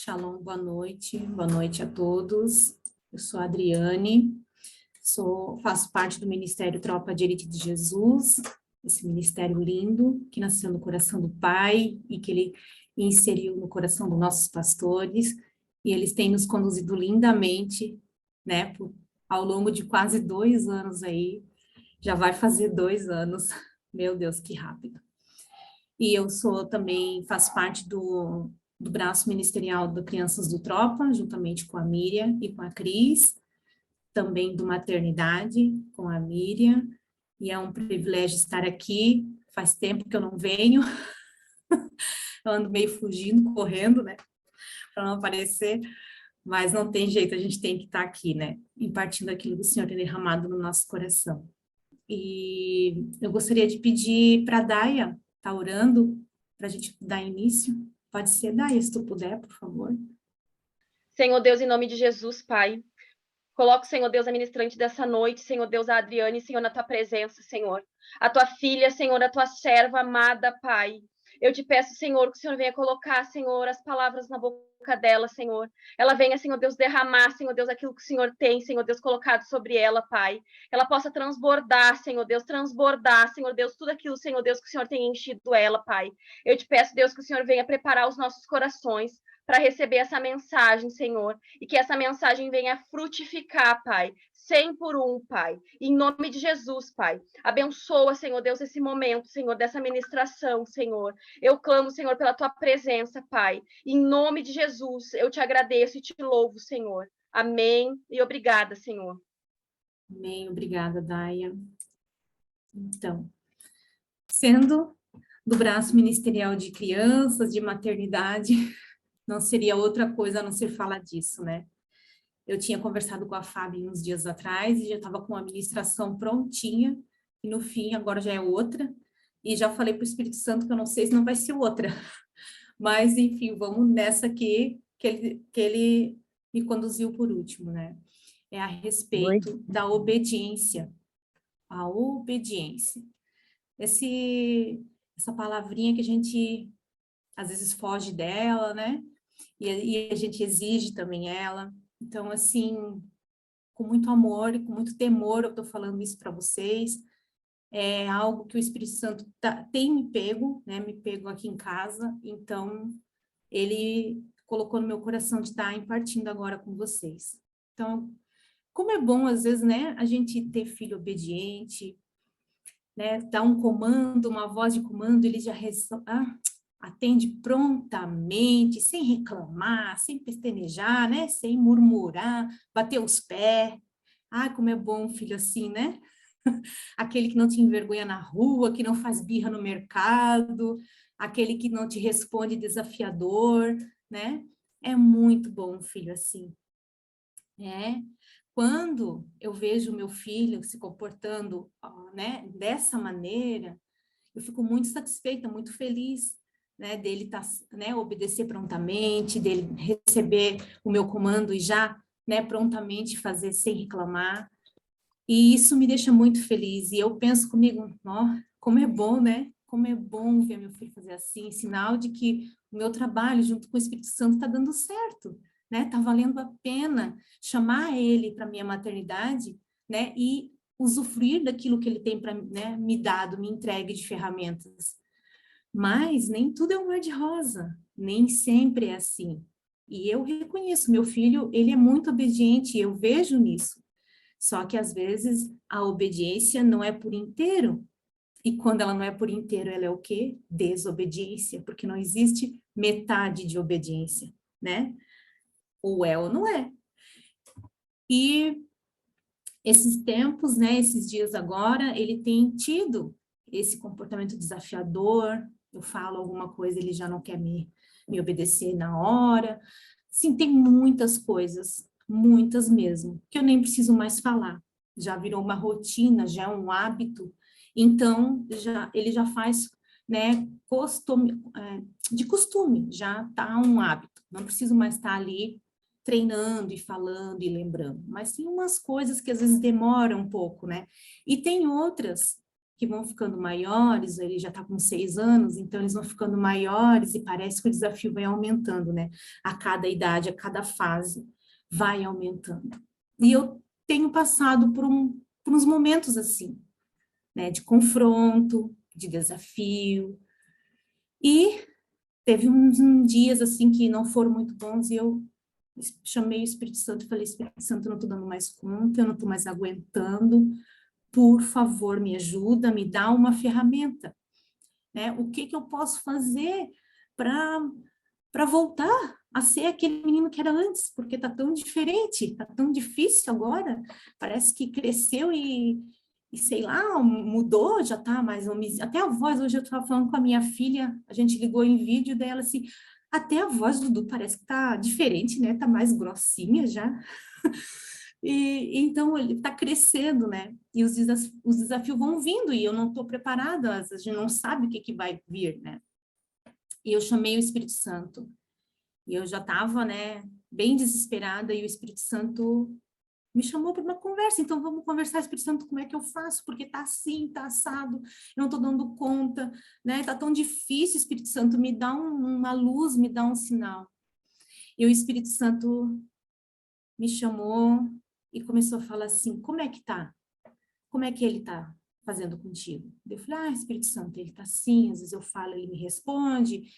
Shalom, boa noite a todos. Eu sou a Adriane, faço parte do Ministério Tropa de Elite de Jesus, esse ministério lindo que nasceu no coração do Pai e que Ele inseriu no coração dos nossos pastores, e eles têm nos conduzido lindamente, né, ao longo de quase 2 anos aí, já vai fazer 2 anos, meu Deus, que rápido. E eu faço parte do braço ministerial do Crianças do Tropa, juntamente com a Miriam e com a Cris, também do Maternidade, com a Miriam, e é um privilégio estar aqui, faz tempo que eu não venho, eu ando meio fugindo, correndo, né, para não aparecer, mas não tem jeito, a gente tem que estar aqui, né, impartindo aquilo do Senhor derramado no nosso coração. E eu gostaria de pedir para a Daia estar orando, para a gente dar início. Pode ser, Daia, se tu puder, por favor. Senhor Deus, em nome de Jesus, Pai, coloco, Senhor Deus, a ministrante dessa noite, Senhor Deus, a Adriane, Senhor, na tua presença, Senhor. A tua filha, Senhor, a tua serva amada, Pai. Eu te peço, Senhor, que o Senhor venha colocar, Senhor, as palavras na boca dela, Senhor. Ela venha, Senhor Deus, derramar, Senhor Deus, aquilo que o Senhor tem, Senhor Deus, colocado sobre ela, Pai. Ela possa transbordar, Senhor Deus, Senhor Deus, tudo aquilo, Senhor Deus, que o Senhor tem enchido ela, Pai. Eu te peço, Deus, que o Senhor venha preparar os nossos corações para receber essa mensagem, Senhor, e que essa mensagem venha frutificar, Pai, 100 por 1, Pai, em nome de Jesus, Pai. Abençoa, Senhor Deus, esse momento, Senhor, dessa ministração, Senhor. Eu clamo, Senhor, pela tua presença, Pai. Em nome de Jesus, eu te agradeço e te louvo, Senhor. Amém e obrigada, Senhor. Amém, obrigada, Daia. Então, sendo do braço ministerial de crianças, de maternidade, não seria outra coisa a não ser falar disso, né? Eu tinha conversado com a Fábio uns dias atrás e já estava com a ministração prontinha, e no fim agora já é outra, e já falei para o Espírito Santo que eu não sei se não vai ser outra, mas enfim, vamos nessa aqui que ele me conduziu por último, né? É a respeito da obediência, a obediência. Essa palavrinha que a gente às vezes foge dela, né? E a gente exige também ela. Então, assim, com muito amor e com muito temor, eu estou falando isso para vocês. É algo que o Espírito Santo tem me pego, né? Me pego aqui em casa. Então, ele colocou no meu coração de estar impartindo agora com vocês. Então, como é bom, às vezes, né? A gente ter filho obediente, né? Dar um comando, uma voz de comando, ele já atende prontamente, sem reclamar, sem pestanejar, né? Sem murmurar, bater os pés. Ah, como é bom um filho assim, né? Aquele que não te envergonha na rua, que não faz birra no mercado, aquele que não te responde desafiador, né? É muito bom um filho assim. É. Quando eu vejo meu filho se comportando, né, dessa maneira, eu fico muito satisfeita, muito feliz, né, dele né, obedecer prontamente, dele receber o meu comando e já, né, prontamente fazer sem reclamar. E isso me deixa muito feliz. E eu penso comigo, ó, como é bom, né? Como é bom ver meu filho fazer assim, sinal de que o meu trabalho junto com o Espírito Santo está dando certo, né? Está valendo a pena chamar ele para minha maternidade, né? E usufruir daquilo que ele tem para, né, me dado, me entregue de ferramentas. Mas nem tudo é um mar de rosa, nem sempre é assim. E eu reconheço, meu filho, ele é muito obediente, eu vejo nisso. Só que às vezes a obediência não é por inteiro. E quando ela não é por inteiro, ela é o quê? Desobediência, porque não existe metade de obediência, né? Ou é ou não é. E esses tempos, né, esses dias agora, ele tem tido esse comportamento desafiador. Eu falo alguma coisa, ele já não quer me obedecer na hora. Sim, tem muitas coisas, muitas mesmo, que eu nem preciso mais falar. Já virou uma rotina, já é um hábito. Então, ele já faz, né, de costume, já está um hábito. Não preciso mais estar ali treinando e falando e lembrando. Mas tem umas coisas que às vezes demoram um pouco, né? E tem outras que vão ficando maiores, ele já está com 6 anos, então eles vão ficando maiores e parece que o desafio vai aumentando, né? A cada idade, a cada fase, vai aumentando. E eu tenho passado por uns momentos assim, né? De confronto, de desafio, e teve uns dias assim que não foram muito bons e eu chamei o Espírito Santo e falei, Espírito Santo, eu não estou dando mais conta, eu não estou mais aguentando, por favor, me ajuda, me dá uma ferramenta, né? O que eu posso fazer para voltar a ser aquele menino que era antes, porque tá tão diferente, tá tão difícil agora, parece que cresceu e sei lá, mudou, já tá mais até a voz, hoje eu estava falando com a minha filha, a gente ligou em vídeo dela assim, até a voz do Dudu parece que tá diferente, né? Tá mais grossinha já. E então ele está crescendo, né? E os desafios vão vindo e eu não estou preparada, a gente não sabe o que vai vir, né? E eu chamei o Espírito Santo e eu já estava, né, bem desesperada e o Espírito Santo me chamou para uma conversa. Então vamos conversar, Espírito Santo, como é que eu faço? Porque tá assim, tá assado, eu não estou dando conta, né? Tá tão difícil, Espírito Santo, me dá uma luz, me dá um sinal. E o Espírito Santo me chamou e começou a falar assim, como é que tá? Como é que ele tá fazendo contigo? Eu falei, Espírito Santo, ele tá assim, às vezes eu falo, ele me responde,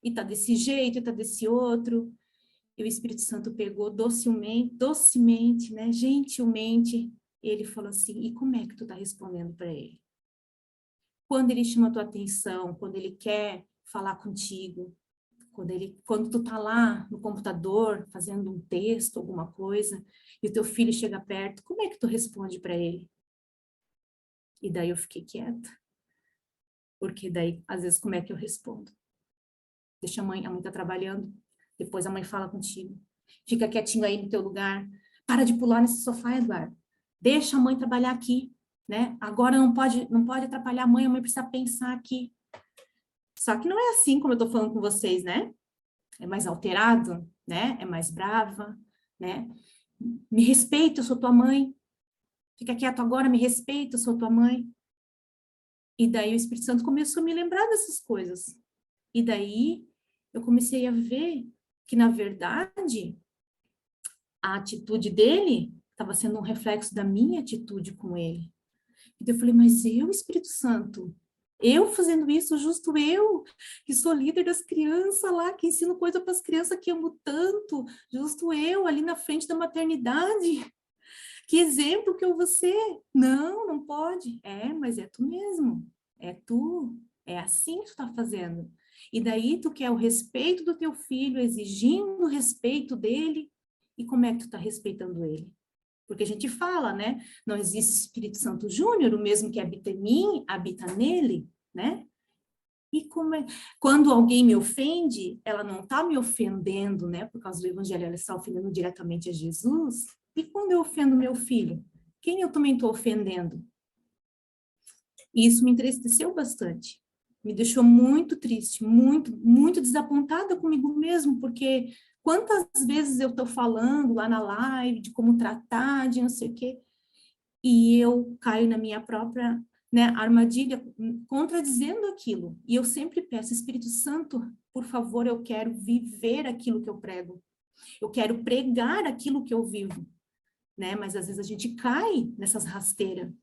e tá desse jeito, e tá desse outro. E o Espírito Santo pegou docemente, né, gentilmente, ele falou assim, e como é que tu tá respondendo para ele? Quando ele chama a tua atenção, quando ele quer falar contigo, quando tu tá lá no computador fazendo um texto, alguma coisa, e o teu filho chega perto, como é que tu responde para ele? E daí eu fiquei quieta, porque daí, às vezes, como é que eu respondo? Deixa a mãe tá trabalhando, depois a mãe fala contigo, fica quietinho aí no teu lugar, para de pular nesse sofá, Eduardo, deixa a mãe trabalhar aqui, né? Agora não pode atrapalhar a mãe precisa pensar aqui. Só que não é assim como eu tô falando com vocês, né? É mais alterado, né? É mais brava, né? Me respeita, eu sou tua mãe. Fica quieto agora, me respeita, eu sou tua mãe. E daí o Espírito Santo começou a me lembrar dessas coisas. E daí eu comecei a ver que, na verdade, a atitude dele estava sendo um reflexo da minha atitude com ele. Então eu falei, mas eu, Espírito Santo, eu fazendo isso, justo eu, que sou líder das crianças lá, que ensino coisa para as crianças que amo tanto, justo eu, ali na frente da maternidade. Que exemplo que eu vou ser? Não, não pode. Mas é tu mesmo. É tu. É assim que tu tá fazendo. E daí tu quer o respeito do teu filho, exigindo o respeito dele. E como é que tu tá respeitando ele? Porque a gente fala, né? Não existe Espírito Santo Júnior, o mesmo que habita em mim, habita nele, né? E quando alguém me ofende, ela não está me ofendendo, né? Por causa do evangelho, ela está ofendendo diretamente a Jesus. E quando eu ofendo meu filho, quem eu também estou ofendendo? E isso me entristeceu bastante. Me deixou muito triste, muito, muito desapontada comigo mesmo, porque quantas vezes eu estou falando lá na live de como tratar, de não sei o quê, e eu caio na minha própria, né, armadilha, contradizendo aquilo. E eu sempre peço, Espírito Santo, por favor, eu quero viver aquilo que eu prego. Eu quero pregar aquilo que eu vivo, né? Mas às vezes a gente cai nessas rasteiras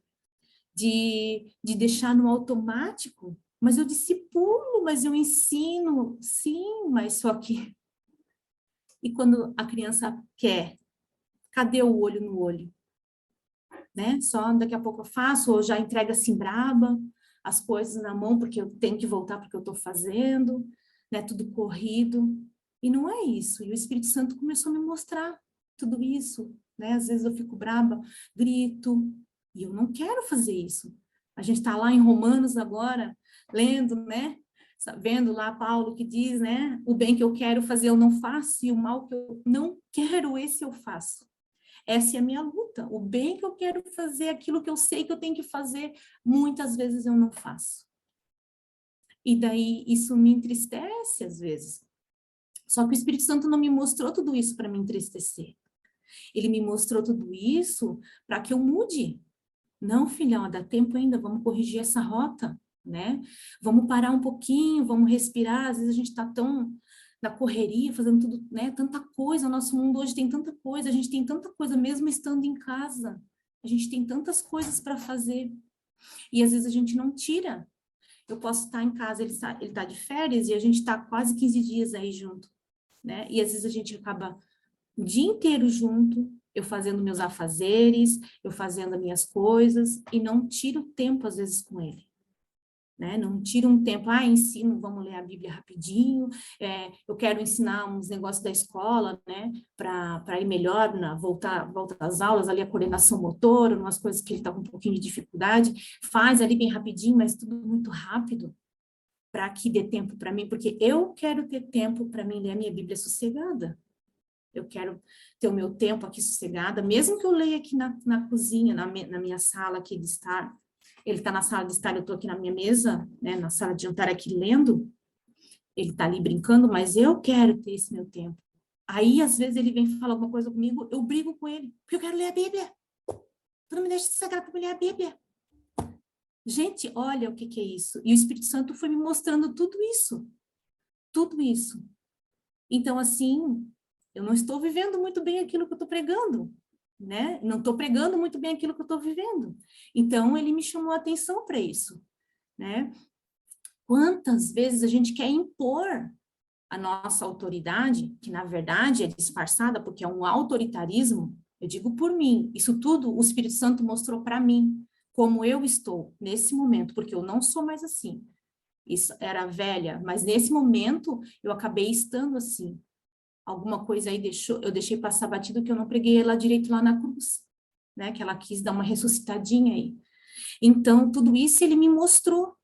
de deixar no automático. Mas eu discipulo, mas eu ensino, sim, mas só que... E quando a criança quer, cadê o olho no olho? Né? Só daqui a pouco eu faço, ou já entrega assim braba, as coisas na mão, porque eu tenho que voltar porque eu estou fazendo, né? Tudo corrido. E não é isso. E o Espírito Santo começou a me mostrar tudo isso, né? Às vezes eu fico braba, grito, e eu não quero fazer isso. A gente está lá em Romanos agora, lendo, né? Vendo lá Paulo que diz, né? O bem que eu quero fazer eu não faço, e o mal que eu não quero, esse eu faço. Essa é a minha luta. O bem que eu quero fazer, aquilo que eu sei que eu tenho que fazer, muitas vezes eu não faço. E daí isso me entristece às vezes. Só que o Espírito Santo não me mostrou tudo isso para me entristecer. Ele me mostrou tudo isso para que eu mude. Não, filhão, dá tempo ainda, vamos corrigir essa rota, né? Vamos parar um pouquinho, vamos respirar. Às vezes a gente está tão na correria, fazendo tudo, né? Tanta coisa, o nosso mundo hoje tem tanta coisa, a gente tem tanta coisa mesmo estando em casa. A gente tem tantas coisas para fazer. E às vezes a gente não tira. Eu posso estar em casa, ele tá de férias e a gente está quase 15 dias aí junto, né? E às vezes a gente acaba o dia inteiro junto, eu fazendo meus afazeres, eu fazendo as minhas coisas, e não tiro tempo, às vezes, com ele, né? Não tiro um tempo, ensino, vamos ler a Bíblia rapidinho, eu quero ensinar uns negócios da escola, né? Para ir melhor, voltar às aulas, ali a coordenação motora, umas coisas que ele está com um pouquinho de dificuldade, faz ali bem rapidinho, mas tudo muito rápido, para que dê tempo para mim, porque eu quero ter tempo para mim ler a minha Bíblia sossegada. Eu quero ter o meu tempo aqui sossegada, mesmo que eu leia aqui na cozinha, na minha sala aqui de estar. Ele está na sala de estar, eu estou aqui na minha mesa, né, na sala de jantar aqui lendo. Ele está ali brincando, mas eu quero ter esse meu tempo. Aí, às vezes, ele vem falar alguma coisa comigo, eu brigo com ele, porque eu quero ler a Bíblia. Tu não me deixa sossegada para ler a Bíblia. Gente, olha o que é isso. E o Espírito Santo foi me mostrando tudo isso. Tudo isso. Então, assim, eu não estou vivendo muito bem aquilo que eu estou pregando, né? Não estou pregando muito bem aquilo que eu estou vivendo. Então, ele me chamou a atenção para isso, né? Quantas vezes a gente quer impor a nossa autoridade, que na verdade é disfarçada porque é um autoritarismo, eu digo por mim, isso tudo o Espírito Santo mostrou para mim, como eu estou nesse momento, porque eu não sou mais assim. Isso era velha, mas nesse momento eu acabei estando assim. Alguma coisa aí eu deixei passar batido que eu não preguei ela direito lá na cruz, né? Que ela quis dar uma ressuscitadinha aí. Então, tudo isso ele me mostrou,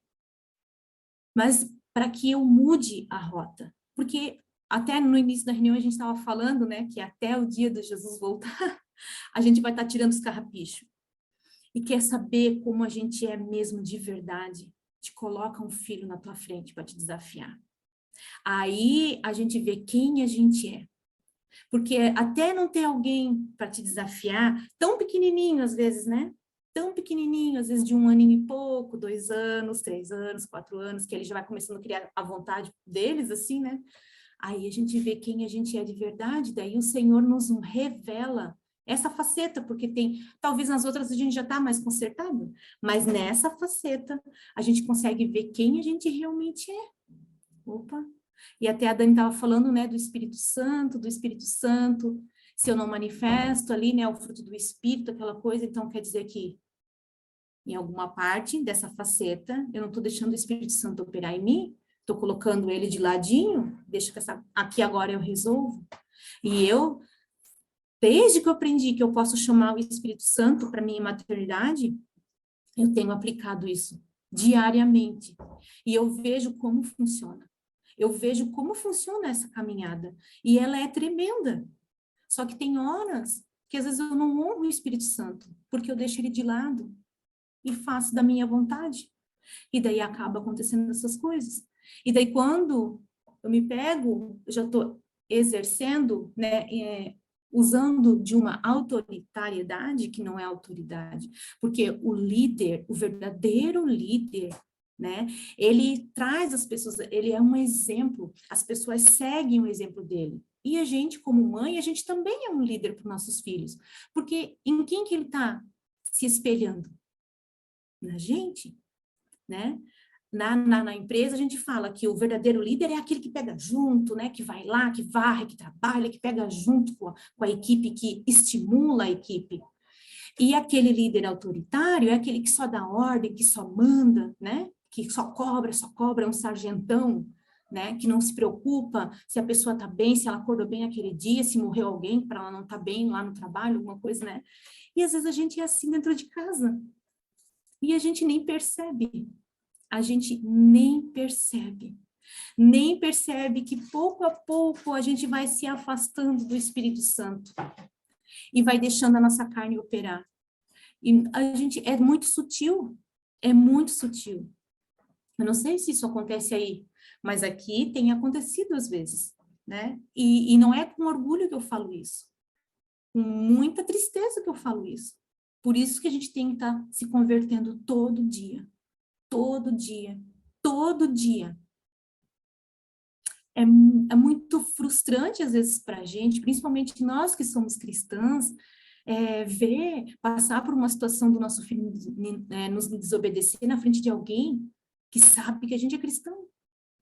mas para que eu mude a rota. Porque até no início da reunião a gente estava falando, né, que até o dia de Jesus voltar, a gente vai estar tirando os carrapichos. E quer saber como a gente é mesmo de verdade? Te coloca um filho na tua frente para te desafiar. Aí a gente vê quem a gente é. Porque até não ter alguém para te desafiar, tão pequenininho às vezes, né? Tão pequenininho, às vezes de 1 ano e pouco, 2 anos, 3 anos, 4 anos, que ele já vai começando a criar a vontade deles, assim, né? Aí a gente vê quem a gente é de verdade, daí o Senhor nos revela essa faceta, porque talvez nas outras a gente já está mais consertado, mas nessa faceta a gente consegue ver quem a gente realmente é. Opa! E até a Dani estava falando, né, do Espírito Santo, se eu não manifesto ali, né, o fruto do Espírito, aquela coisa, então quer dizer que em alguma parte dessa faceta, eu não estou deixando o Espírito Santo operar em mim, estou colocando ele de ladinho, deixa que aqui agora eu resolvo. E eu, desde que eu aprendi que eu posso chamar o Espírito Santo para minha maternidade, eu tenho aplicado isso diariamente. E eu vejo como funciona. Eu vejo como funciona essa caminhada. E ela é tremenda. Só que tem horas que às vezes eu não honro o Espírito Santo, porque eu deixo ele de lado e faço da minha vontade. E daí acaba acontecendo essas coisas. E daí quando eu me pego, eu já estou exercendo, né, usando de uma autoritariedade que não é autoridade, porque o líder, o verdadeiro líder, né, ele traz as pessoas, ele é um exemplo, as pessoas seguem o exemplo dele. E a gente, como mãe, a gente também é um líder para os nossos filhos, porque em quem que ele está se espelhando? Na gente, né? Na empresa, a gente fala que o verdadeiro líder é aquele que pega junto, né? Que vai lá, que varre, que trabalha, que pega junto com a equipe, que estimula a equipe. E aquele líder autoritário é aquele que só dá ordem, que só manda, né? Que só cobra, é um sargentão, né? Que não se preocupa se a pessoa está bem, se ela acordou bem aquele dia, se morreu alguém para ela não estar bem lá no trabalho, alguma coisa, né? E às vezes a gente é assim dentro de casa. E a gente nem percebe. A gente nem percebe que pouco a pouco a gente vai se afastando do Espírito Santo e vai deixando a nossa carne operar. E a gente é muito sutil. Eu não sei se isso acontece aí, mas aqui tem acontecido às vezes, né? E não é com orgulho que eu falo isso, com muita tristeza que eu falo isso, Por isso que a gente tem que estar se convertendo todo dia, todo dia, todo dia. É muito frustrante, às vezes, para a gente, principalmente nós que somos cristãs, ver, passar por uma situação do nosso filho nos desobedecer na frente de alguém que sabe que a gente é cristão.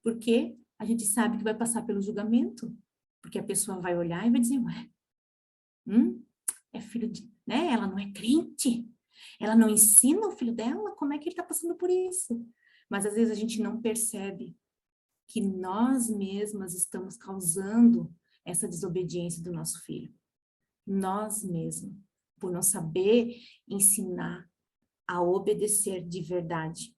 Porque a gente sabe que vai passar pelo julgamento, porque a pessoa vai olhar e vai dizer, ué, é filho de, né? Ela não é crente, ela não ensina o filho dela, como é que ele está passando por isso? Mas às vezes a gente não percebe que nós mesmas estamos causando essa desobediência do nosso filho. Nós mesmos, por não saber ensinar a obedecer de verdade.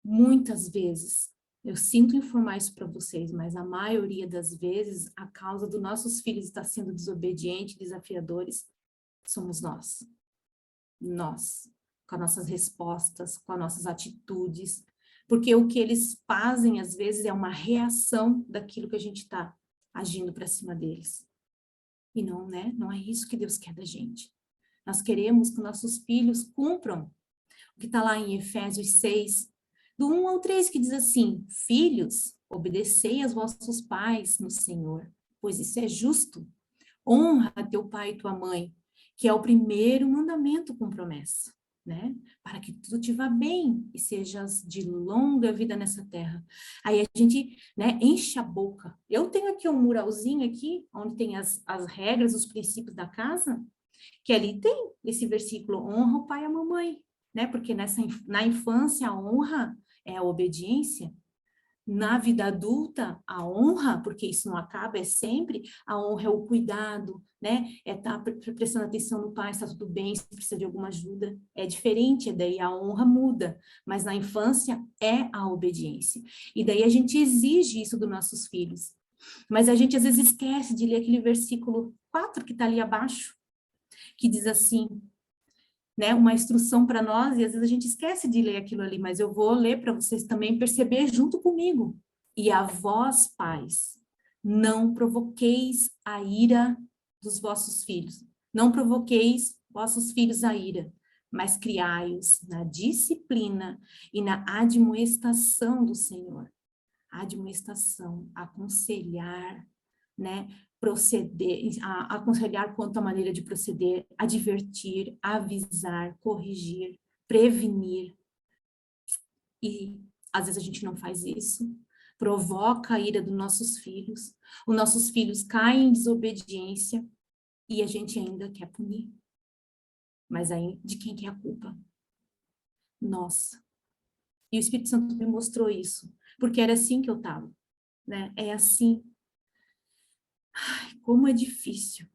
Muitas vezes, eu sinto informar isso para vocês, mas a maioria das vezes, a causa dos nossos filhos estar sendo desobedientes, desafiadores, somos nós. Nós, com as nossas respostas, com as nossas atitudes, porque o que eles fazem, às vezes, é uma reação daquilo que a gente está agindo para cima deles. E não, né? Não é isso que Deus quer da gente. Nós queremos que nossos filhos cumpram o que está lá em Efésios 6, do 1 ao 3, que diz assim, filhos, obedecei aos vossos pais no Senhor, pois isso é justo. Honra teu pai e tua mãe, que é o primeiro mandamento com promessa, né? Para que tudo te vá bem e sejas de longa vida nessa terra. Aí a gente, né, enche a boca. Eu tenho aqui um muralzinho aqui, onde tem as regras, os princípios da casa, que ali tem esse versículo, honra o pai e a mamãe, né? Porque na infância a honra é a obediência. Na vida adulta, a honra, porque isso não acaba, é sempre, a honra é o cuidado, né? É estar prestando atenção no pai, se está tudo bem, se precisa de alguma ajuda. É diferente, daí a honra muda, mas na infância é a obediência. E daí a gente exige isso dos nossos filhos. Mas a gente às vezes esquece de ler aquele versículo 4 que está ali abaixo, que diz assim, né, uma instrução para nós, e às vezes a gente esquece de ler aquilo ali, mas eu vou ler para vocês também perceber junto comigo. E a vós, pais, não provoqueis a ira dos vossos filhos. Não provoqueis vossos filhos a ira, mas criai-os na disciplina e na admoestação do Senhor. Admoestação, aconselhar, né? Proceder, aconselhar quanto à maneira de proceder, advertir, avisar, corrigir, prevenir. E às vezes a gente não faz isso, provoca a ira dos nossos filhos, os nossos filhos caem em desobediência e a gente ainda quer punir. Mas aí, de quem que é a culpa? Nossa. E o Espírito Santo me mostrou isso, porque era assim que eu estava, né? É assim. Ai, como é difícil.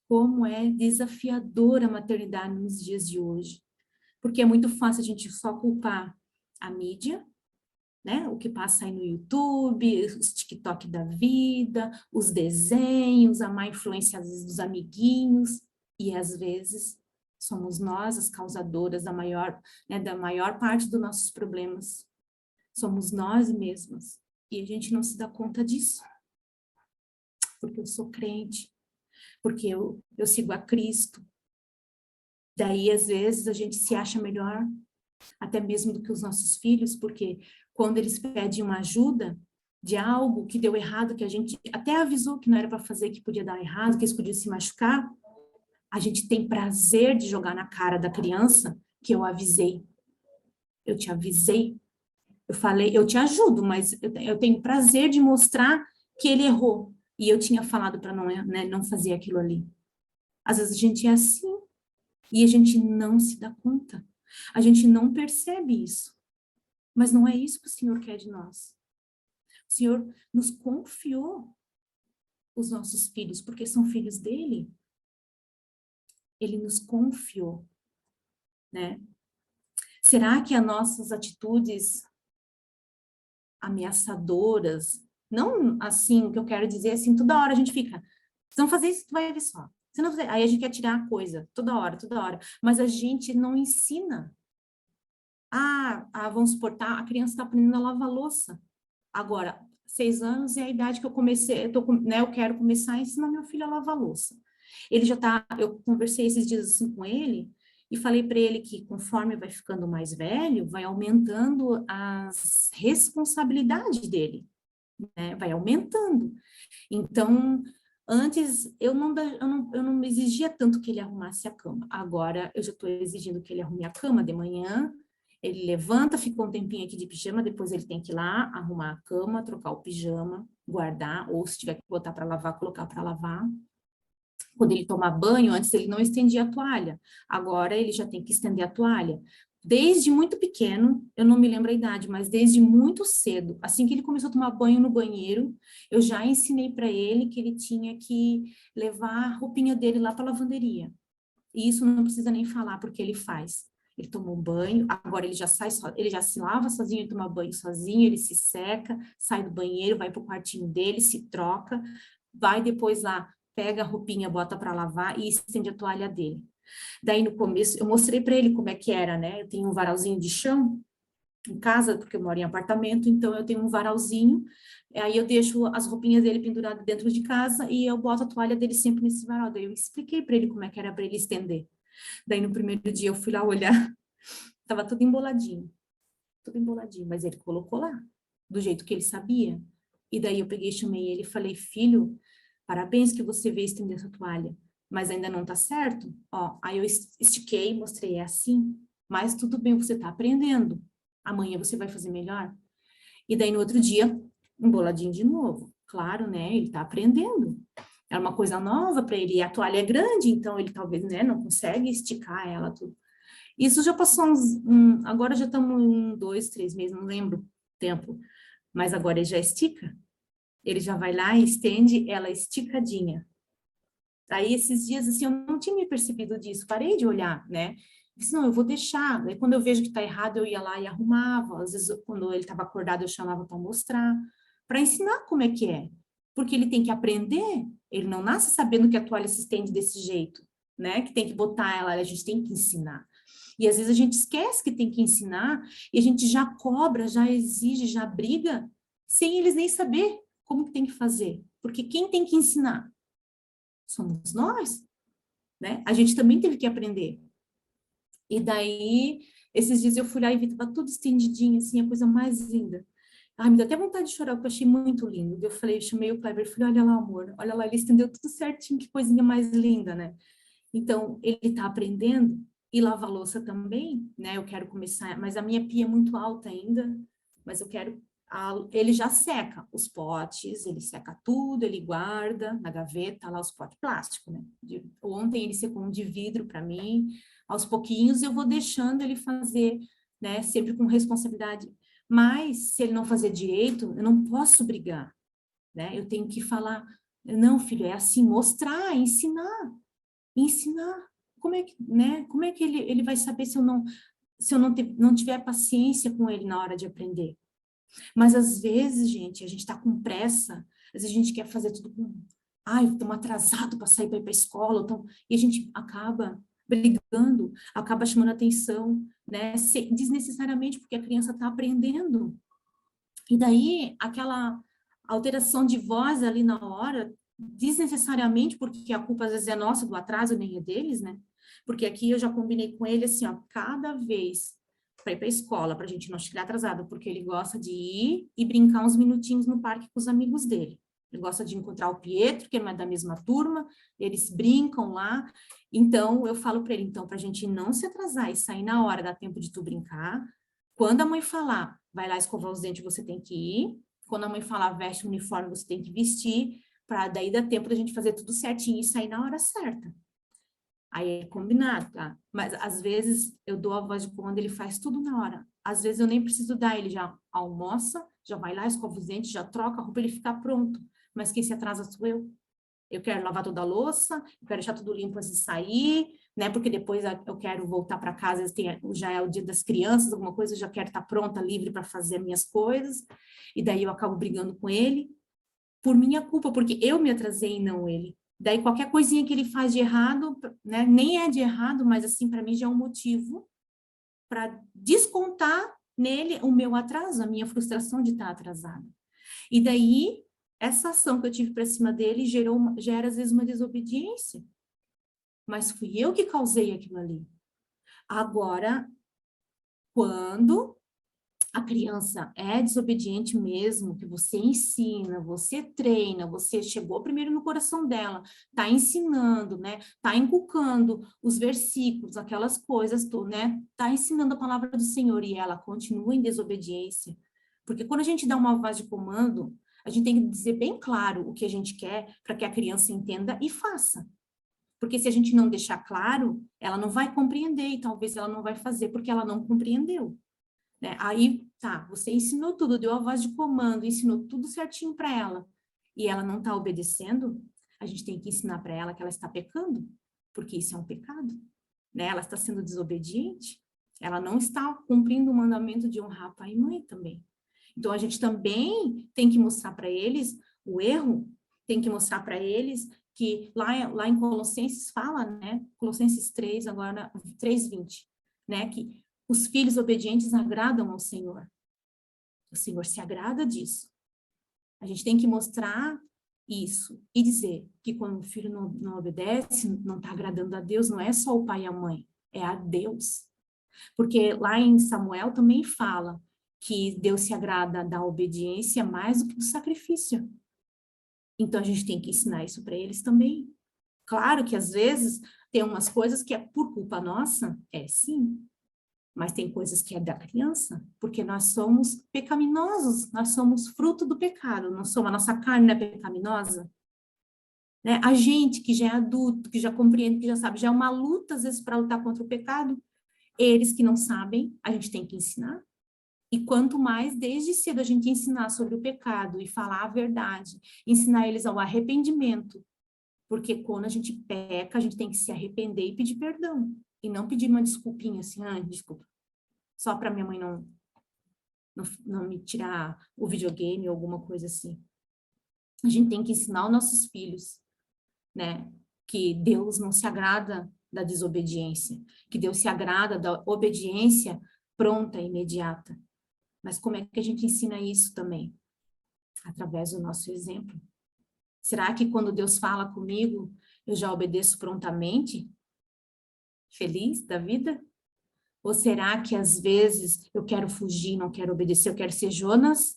Como é desafiadora a maternidade nos dias de hoje. Porque é muito fácil a gente só culpar a mídia, né? O que passa aí no YouTube, os TikTok da vida, os desenhos, a má influência às vezes dos amiguinhos, e às vezes somos nós as causadoras da maior parte dos nossos problemas. Somos nós mesmas. E a gente não se dá conta disso. Porque eu sou crente, porque eu sigo a Cristo. Daí, às vezes, a gente se acha melhor, até mesmo do que os nossos filhos, porque quando eles pedem uma ajuda de algo que deu errado, que a gente até avisou que não era para fazer, que podia dar errado, que eles podiam se machucar, a gente tem prazer de jogar na cara da criança que eu avisei. Eu te avisei. Eu falei, eu te ajudo, mas eu tenho prazer de mostrar que ele errou. E eu tinha falado para não fazer aquilo ali. Às vezes a gente é assim e a gente não se dá conta. A gente não percebe isso. Mas não é isso que o Senhor quer de nós. O Senhor nos confiou os nossos filhos, porque são filhos dele. Ele nos confiou, né? Será que as nossas atitudes ameaçadoras, não assim, o que eu quero dizer assim, toda hora a gente fica, se não fazer isso, tu vai ver só. Se não fazer, aí a gente quer tirar a coisa, toda hora. Mas a gente não ensina. Vamos supor, a criança está aprendendo a lavar louça. Agora, 6 anos é a idade que eu comecei, eu quero começar a ensinar meu filho a lavar louça. Ele já tá, eu conversei esses dias assim com ele, E falei para ele que conforme vai ficando mais velho, vai aumentando as responsabilidades dele, né? Vai aumentando. Então, antes eu não exigia tanto que ele arrumasse a cama. Agora eu já estou exigindo que ele arrume a cama de manhã. Ele levanta, fica um tempinho aqui de pijama, depois ele tem que ir lá arrumar a cama, trocar o pijama, guardar, ou se tiver que botar para lavar, colocar para lavar. Quando ele toma banho, antes ele não estendia a toalha. Agora ele já tem que estender a toalha. Desde muito pequeno, eu não me lembro a idade, mas desde muito cedo, assim que ele começou a tomar banho no banheiro, eu já ensinei para ele que ele tinha que levar a roupinha dele lá para a lavanderia. E isso não precisa nem falar, porque ele faz. Ele tomou um banho, agora ele já sai, ele já se lava sozinho, ele toma banho sozinho, ele se seca, sai do banheiro, vai para o quartinho dele, se troca, vai depois lá, pega a roupinha, bota para lavar e estende a toalha dele. Daí no começo eu mostrei para ele como é que era, né? Eu tenho um varalzinho de chão em casa, porque eu moro em apartamento, então eu tenho um varalzinho, aí eu deixo as roupinhas dele penduradas dentro de casa e eu boto a toalha dele sempre nesse varal. Daí eu expliquei para ele como é que era para ele estender. Daí no primeiro dia eu fui lá olhar, tava tudo emboladinho, mas ele colocou lá, do jeito que ele sabia. E daí eu peguei, chamei ele e falei, filho, parabéns que você veio estender essa toalha, mas ainda não tá certo. Ó, aí eu estiquei, mostrei, é assim, mas tudo bem, você tá aprendendo. Amanhã você vai fazer melhor. E daí no outro dia, emboladinho de novo. Claro, né? Ele tá aprendendo. É uma coisa nova para ele. E a toalha é grande, então ele talvez, né, não consegue esticar ela tudo. Isso já passou agora já estamos em 2, 3 meses, não lembro o tempo. Mas agora ele já estica. Ele já vai lá e estende ela esticadinha. Aí esses dias, assim, eu não tinha me percebido disso. Parei de olhar, né? Disse, não, eu vou deixar. Aí quando eu vejo que tá errado, eu ia lá e arrumava. Às vezes, quando ele estava acordado, eu chamava para mostrar. Para ensinar como é que é. Porque ele tem que aprender. Ele não nasce sabendo que a toalha se estende desse jeito, né? Que tem que botar ela, a gente tem que ensinar. E às vezes a gente esquece que tem que ensinar e a gente já cobra, já exige, já briga, sem eles nem saber como que tem que fazer. Porque quem tem que ensinar? Somos nós, né? A gente também teve que aprender. E daí, esses dias eu fui lá e vi, tava tudo estendidinho, assim, a coisa mais linda. Ai, me dá até vontade de chorar, porque eu achei muito lindo. Eu falei, chamei o Kleber, falei, olha lá, amor, olha lá, ele estendeu tudo certinho, que coisinha mais linda, né? Então, ele tá aprendendo, e lavar louça também, né? Eu quero começar, mas a minha pia é muito alta ainda, mas eu quero ele já seca os potes, ele seca tudo, ele guarda na gaveta lá os potes plásticos, né? Ontem ele secou um de vidro para mim, aos pouquinhos eu vou deixando ele fazer, né? Sempre com responsabilidade. Mas se ele não fazer direito, eu não posso brigar, né? Eu tenho que falar, não, filho, é assim, mostrar, ensinar. Como é que, né? Como é que ele vai saber se eu não tiver paciência com ele na hora de aprender? Mas às vezes, gente, a gente está com pressa, às vezes a gente quer fazer tudo com, ai, estamos atrasados para sair para ir para a escola, então, e a gente acaba brigando, acaba chamando atenção, né, desnecessariamente, porque a criança está aprendendo. E daí, aquela alteração de voz ali na hora, desnecessariamente, porque a culpa às vezes é nossa do atraso, nem é deles, né? Porque aqui eu já combinei com ele assim, ó, cada vez para ir para a escola, para a gente não chegar atrasado, porque ele gosta de ir e brincar uns minutinhos no parque com os amigos dele. Ele gosta de encontrar o Pietro, que não é da mesma turma, eles brincam lá. Então, eu falo para ele, então, para a gente não se atrasar e sair na hora, dá tempo de tu brincar. Quando a mãe falar, vai lá escovar os dentes, você tem que ir. Quando a mãe falar, veste o uniforme, você tem que vestir, para daí dar tempo da gente fazer tudo certinho e sair na hora certa. Aí é combinado, tá? Mas às vezes eu dou a voz de comando, ele faz tudo na hora. Às vezes eu nem preciso dar, ele já almoça, já vai lá, escova os dentes, já troca a roupa, ele fica pronto. Mas quem se atrasa sou eu. Eu quero lavar toda a louça, eu quero deixar tudo limpo antes de sair, né? Porque depois eu quero voltar para casa, já é o dia das crianças, alguma coisa, eu já quero estar pronta, livre para fazer as minhas coisas. E daí eu acabo brigando com ele por minha culpa, porque eu me atrasei e não ele. Daí qualquer coisinha que ele faz de errado, né, nem é de errado, mas assim, para mim já é um motivo para descontar nele o meu atraso, a minha frustração de estar atrasada. E daí, essa ação que eu tive para cima dele gera às vezes uma desobediência. Mas fui eu que causei aquilo ali. Agora, quando a criança é desobediente mesmo, que você ensina, você treina, você chegou primeiro no coração dela, tá ensinando, né? Tá inculcando os versículos, aquelas coisas, né? Tá ensinando a palavra do Senhor e ela continua em desobediência. Porque quando a gente dá uma voz de comando, a gente tem que dizer bem claro o que a gente quer para que a criança entenda e faça. Porque se a gente não deixar claro, ela não vai compreender e talvez ela não vai fazer porque ela não compreendeu. Né? Aí, tá, você ensinou tudo, deu a voz de comando, ensinou tudo certinho para ela, e ela não está obedecendo, a gente tem que ensinar para ela que ela está pecando, porque isso é um pecado, né? Ela está sendo desobediente, ela não está cumprindo o mandamento de honrar pai e mãe também. Então, a gente também tem que mostrar para eles o erro, tem que mostrar para eles que lá em Colossenses fala, né? Colossenses 3, agora 3:20, né? Que os filhos obedientes agradam ao Senhor. O Senhor se agrada disso. A gente tem que mostrar isso e dizer que quando o filho não obedece, não está agradando a Deus, não é só o pai e a mãe, é a Deus. Porque lá em Samuel também fala que Deus se agrada da obediência mais do que do sacrifício. Então a gente tem que ensinar isso para eles também. Claro que às vezes tem umas coisas que é por culpa nossa, é sim. Mas tem coisas que é da criança, porque nós somos pecaminosos, nós somos fruto do pecado, não somos, a nossa carne não é pecaminosa. Né? A gente que já é adulto, que já compreende, que já sabe, já é uma luta às vezes para lutar contra o pecado. Eles que não sabem, a gente tem que ensinar. E quanto mais desde cedo a gente ensinar sobre o pecado e falar a verdade, ensinar eles ao arrependimento, porque quando a gente peca, a gente tem que se arrepender e pedir perdão, e não pedir uma desculpinha assim, desculpa, só para minha mãe não me tirar o videogame ou alguma coisa assim. A gente tem que ensinar os nossos filhos, né, que Deus não se agrada da desobediência, que Deus se agrada da obediência pronta e imediata. Mas como é que a gente ensina isso também? Através do nosso exemplo. Será que quando Deus fala comigo, eu já obedeço prontamente? Feliz da vida? Ou será que às vezes eu quero fugir, não quero obedecer, eu quero ser Jonas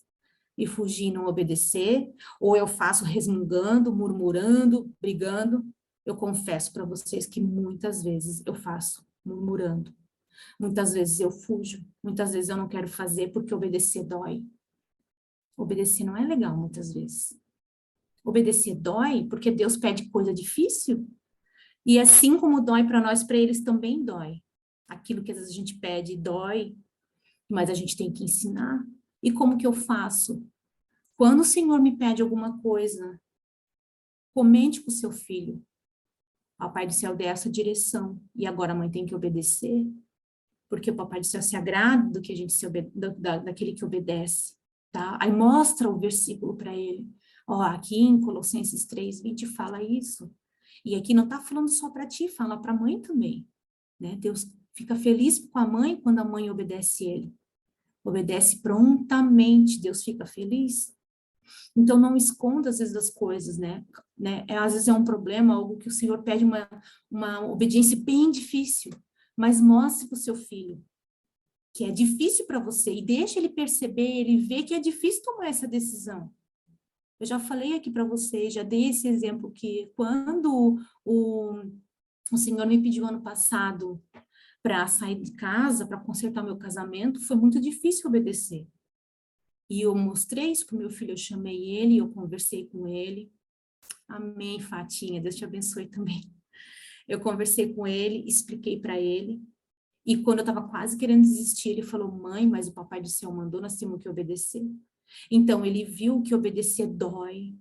e fugir e não obedecer? Ou eu faço resmungando, murmurando, brigando? Eu confesso para vocês que muitas vezes eu faço murmurando. Muitas vezes eu fujo, muitas vezes eu não quero fazer porque obedecer dói. Obedecer não é legal muitas vezes. Obedecer dói porque Deus pede coisa difícil. E assim como dói para nós, para eles também dói. Aquilo que às vezes a gente pede dói, mas a gente tem que ensinar. E como que eu faço? Quando o Senhor me pede alguma coisa, comente com o seu filho. O Papai do Céu deu essa direção, e agora a mãe tem que obedecer, porque o Papai do Céu se agrada do que a gente daquele que obedece, tá? Aí mostra o versículo para ele. Ó, aqui em Colossenses 3:20 fala isso. E aqui não está falando só para ti, fala para a mãe também, né? Deus fica feliz com a mãe quando a mãe obedece ele. Obedece prontamente, Deus fica feliz. Então, não esconda, às vezes, as coisas, né? Às vezes é um problema, algo que o Senhor pede uma obediência bem difícil, mas mostre para o seu filho que é difícil para você e deixe ele perceber, ele ver que é difícil tomar essa decisão. Eu já falei aqui para vocês, já dei esse exemplo que quando o Senhor me pediu ano passado para sair de casa, para consertar meu casamento, foi muito difícil obedecer. E eu mostrei isso para o meu filho, eu chamei ele, eu conversei com ele. Amém, Fatinha, Deus te abençoe também. Eu conversei com ele, expliquei para ele. E quando eu estava quase querendo desistir, ele falou, mãe, mas o Papai do Céu mandou, nós temos que obedecer. Então, ele viu que obedecer dói,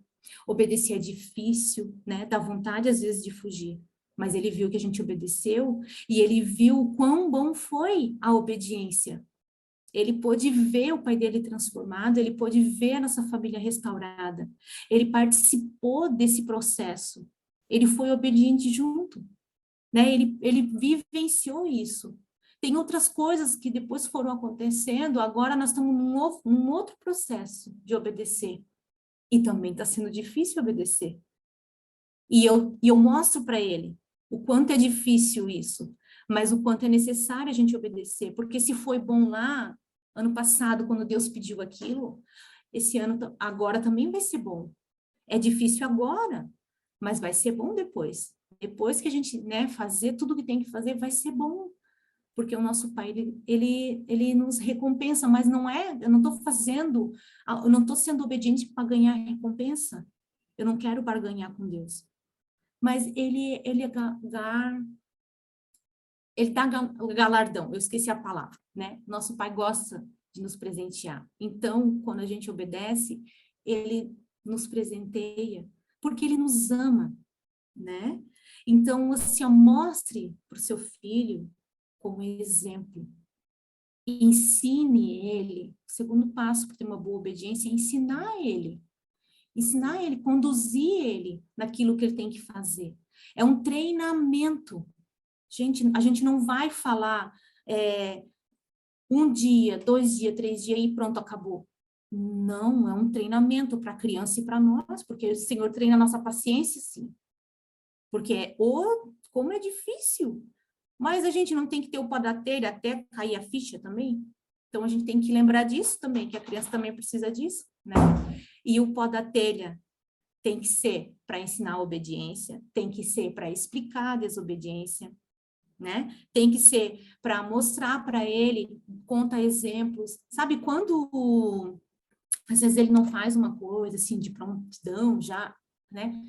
obedecer é difícil, né? Dá vontade, às vezes, de fugir. Mas ele viu que a gente obedeceu e ele viu o quão bom foi a obediência. Ele pôde ver o pai dele transformado, ele pôde ver a nossa família restaurada. Ele participou desse processo. Ele foi obediente junto, né? Ele vivenciou isso. Tem outras coisas que depois foram acontecendo, agora nós estamos num outro processo de obedecer. E também está sendo difícil obedecer. E eu mostro para ele o quanto é difícil isso. mas o quanto é necessário a gente obedecer, porque se foi bom lá, ano passado, quando Deus pediu aquilo, esse ano, agora também vai ser bom. É difícil agora, mas vai ser bom depois. Depois que a gente, né, fazer tudo que tem que fazer, vai ser bom. Porque o nosso Pai, ele nos recompensa, mas não é, eu não estou fazendo, eu não estou sendo obediente para ganhar recompensa. Eu não quero barganhar com Deus. Mas ele dá galardão, eu esqueci a palavra, né? Nosso Pai gosta de nos presentear. Então, quando a gente obedece, ele nos presenteia, porque ele nos ama, né? Então, assim, mostre para o seu filho como exemplo. E ensine ele. O segundo passo para ter uma boa obediência é ensinar ele. Ensinar ele, conduzir ele naquilo que ele tem que fazer. É um treinamento. Gente, a gente não vai falar um dia, 2 dias, 3 dias e pronto, acabou. Não, é um treinamento para a criança e para nós, porque o Senhor treina a nossa paciência, sim. Porque, como é difícil. Mas a gente não tem que ter o pó da telha até cair a ficha também? Então, a gente tem que lembrar disso também, que a criança também precisa disso, né? E o pó da telha tem que ser para ensinar a obediência, tem que ser para explicar a desobediência, né? Tem que ser para mostrar para ele, conta exemplos. Sabe, quando às vezes ele não faz uma coisa assim de prontidão já, né?